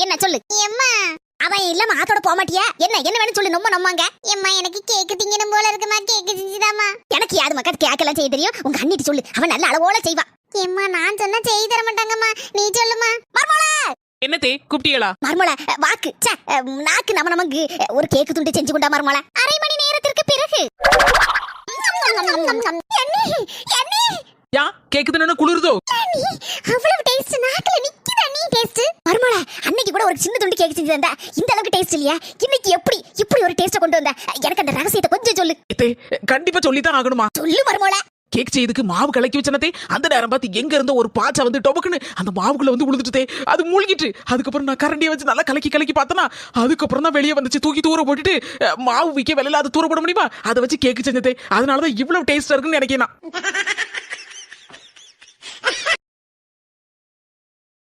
என்ன சொல்லு எம்மா. அவன் இல்லம்மா ஆத்தோட போக மாட்டியா? என்ன என்ன வேணும் சொல்லு. நம்ம நம்மாங்க. எம்மா எனக்கு கேக்கு திங்கணும் போல இருக்குமா, கேக்கு செஞ்சுதாமா. எனக்கு யாது மக்கா கேக்கெல்லாம் செய்ய தெரியும். உங்க அண்ணிட்டு சொல்லு, அவன் நல்ல அளவோல செய்வா. எம்மா நான் சொன்னா செய்து தர மாட்டாங்கம்மா, நீ சொல்லுமா. மர்மோளா என்னத்தே கூப்பிட்டீங்களா? மர்மோளா வாக்கு நாக்கு நமக்கு ஒரு கேக்கு துண்டு செஞ்சு கொண்டா மர்மோளா. அரை மணி நேரத்திற்கு பிறகு. யா கேக்கு தானே குளிருதோ? அவ்வளவு டேஸ்ட் நாக்குல நிக்குதா நீ டேஸ்ட். மர்மோளா அன்னைக்கு கூட ஒரு சின்ன துண்டு கேக் செஞ்சு தந்தா இந்த அளவுக்கு டேஸ்ட் இல்லையா? இன்னைக்கு இப்படி ஒரு டேஸ்ட கொண்டு வந்த? எனக்கு அந்த ரகசியத்தை கொஞ்சம் சொல்லு. கண்டிப்பா சொல்லித்தான் ஆகணுமா? சொல்லு மர்மோளா. கேக் செய்யறதுக்கு மாவு கலக்கி வச்சனதே, அந்த நேரம் பார்த்து எங்க இருந்த ஒரு பாச்சா வந்து டொபக்குன்னு அந்த மாவுக்குள்ள வந்து விழுந்துட்டே, அது மூழ்கிட்டு. அதுக்கப்புறம் நான் கரண்டியை வச்சு நல்லா கலக்கி பார்த்தனா, அதுக்கப்புறம் தான் வெளியே வந்துச்சு. தூக்கி தூர போட்டுட்டு மாவு விற்க வெளியில அது தூர போட முடியுமா, அதை வச்சு கேக் செஞ்சதே. அதனாலதான் இவ்வளவு டேஸ்டா இருக்குன்னு நினைக்கிறேன்.